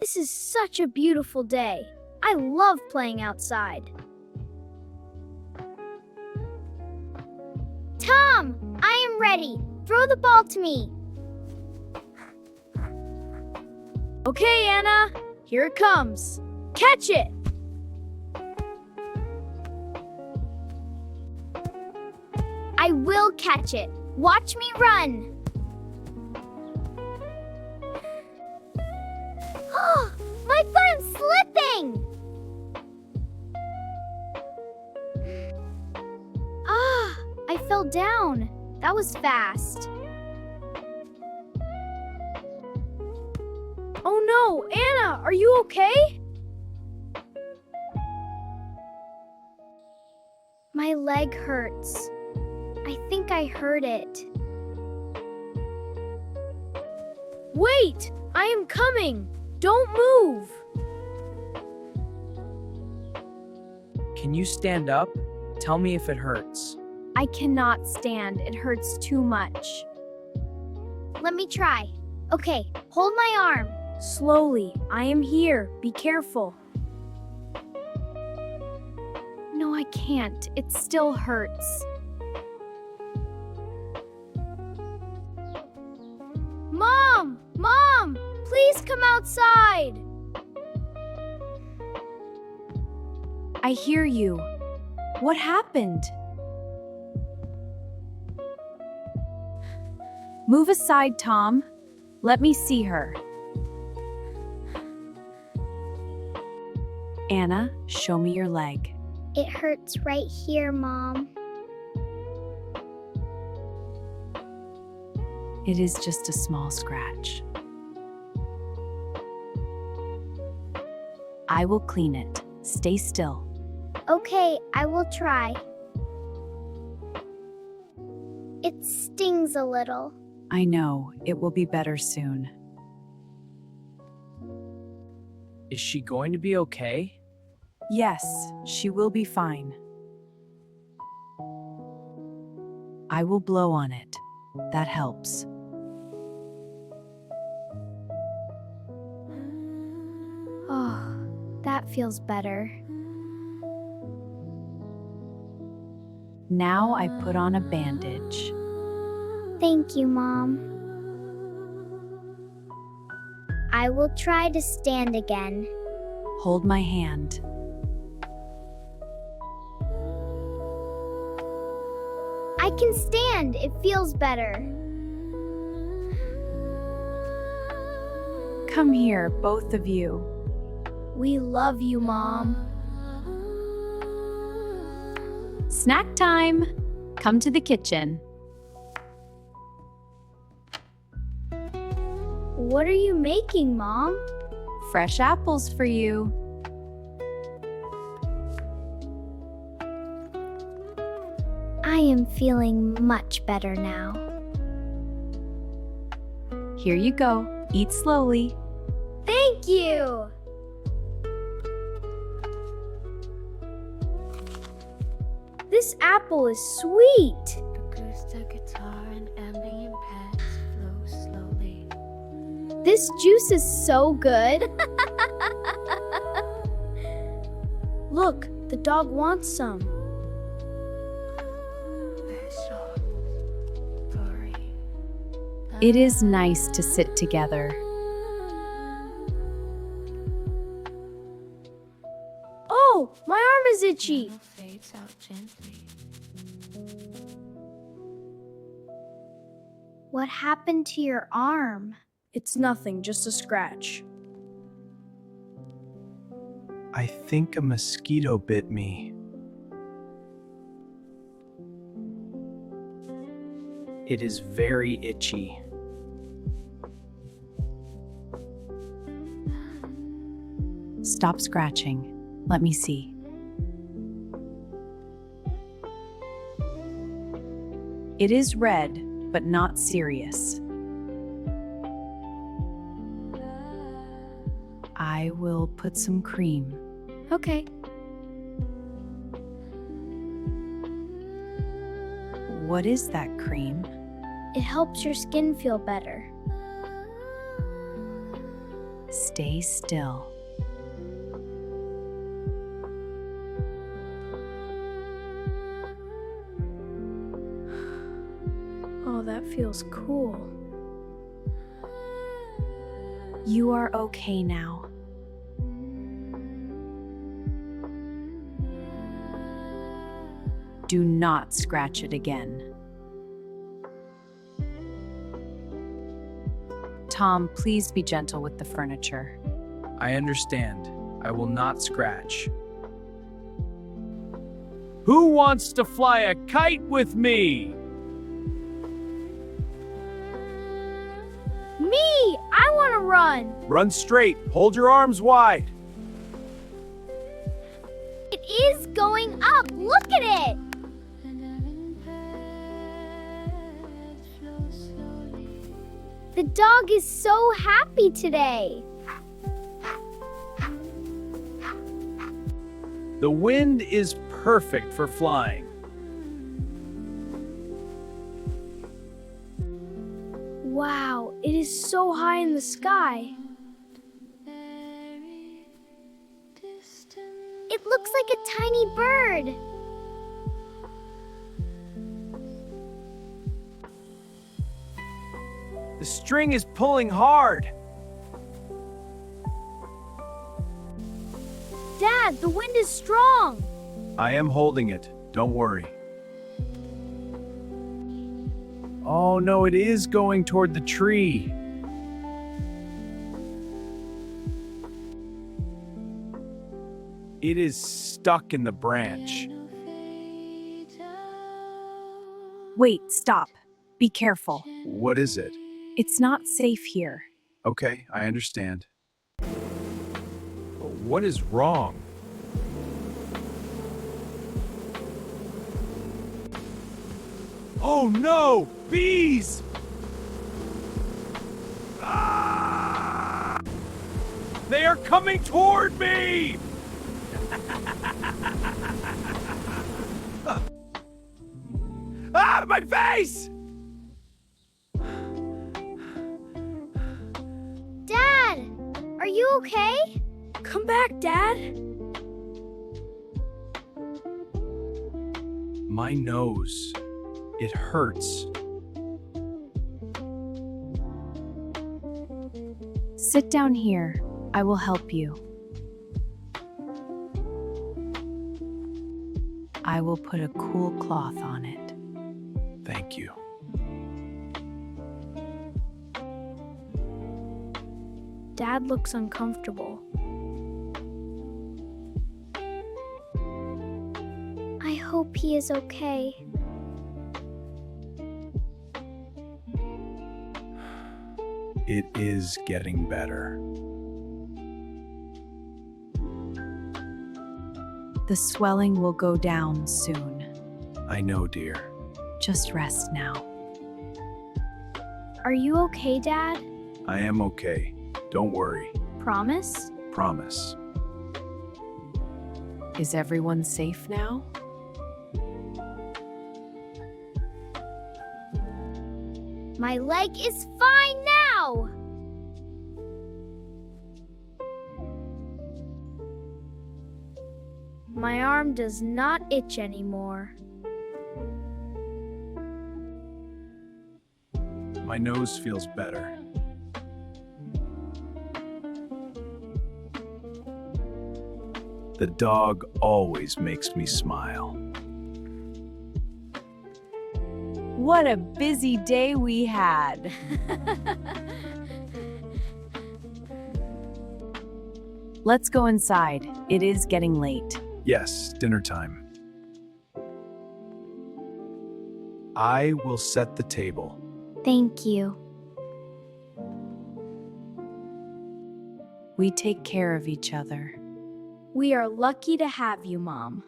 This is such a beautiful day. I love playing outside. Tom, I am ready. Throw the ball to me. Okay, Anna, here it comes. Catch it! I will catch it. Watch me run. Oh, my foot is slipping. Ah, I fell down. That was fast. Oh no, Anna, are you okay? My leg hurts. I think I hurt it. Wait, I am coming. Don't move. Can you stand up? Tell me if it hurts. I cannot stand. It hurts too much. Let me try. Okay, hold my arm. Slowly, I am here. Be careful. No, I can't. It still hurts. Mom, please come outside. I hear you. What happened? Move aside, Tom. Let me see her. Anna, show me your leg. It hurts right here, Mom. It is just a small scratch. I will clean it. Stay still. Okay, I will try. It stings a little. I know. It will be better soon. Is she going to be okay? Yes, she will be fine. I will blow on it. That helps. Oh, that feels better. Now I put on a bandage. Thank you, Mom. I will try to stand again. Hold my hand. I can stand. It feels better. Come here, both of you. We love you, Mom. Snack time! Come to the kitchen. What are you making, Mom? Fresh apples for you. I am feeling much better now. Here you go. Eat slowly. Thank you! This apple is sweet. Acoustic guitar and ambient pads flow slowly. This juice is so good. Look, the dog wants some. Very soft, furry. It is nice to sit together. Oh, my arm is itchy. Piano fades out gently. What happened to your arm? It's nothing, just a scratch. I think a mosquito bit me. It is very itchy. Stop scratching. Let me see. It is red, but not serious. I will put some cream. Okay. What is that cream? It helps your skin feel better. Stay still. Oh, that feels cool. You are okay now. Do not scratch it again. Tom, please be gentle with the furniture. I understand. I will not scratch. Who wants to fly a kite with me? Me! I want to run! Run straight. Hold your arms wide. It is going up. Look at it. The dog is so happy today. The wind is perfect for flying. Wow, it is so high in the sky. It looks like a tiny bird. The string is pulling hard. Dad, the wind is strong. I am holding it. Don't worry. Oh no, it is going toward the tree. It is stuck in the branch. Wait, stop. Be careful. What is it? It's not safe here. Okay, I understand. What is wrong? Oh no! Bees! Ah! They are coming toward me! Ah, my face! Dad, are you okay? Come back, Dad. My nose. It hurts. Sit down here. I will help you. I will put a cool cloth on it. Thank you. Dad looks uncomfortable. I hope he is okay. It is getting better. The swelling will go down soon. I know, dear. Just rest now. Are you okay, Dad? I am okay. Don't worry. Promise? Promise. Is everyone safe now? My leg is fine now. My arm does not itch anymore. My nose feels better. The dog always makes me smile. What a busy day we had. Let's go inside. It is getting late. Yes, dinner time. I will set the table. Thank you. We take care of each other. We are lucky to have you, Mom.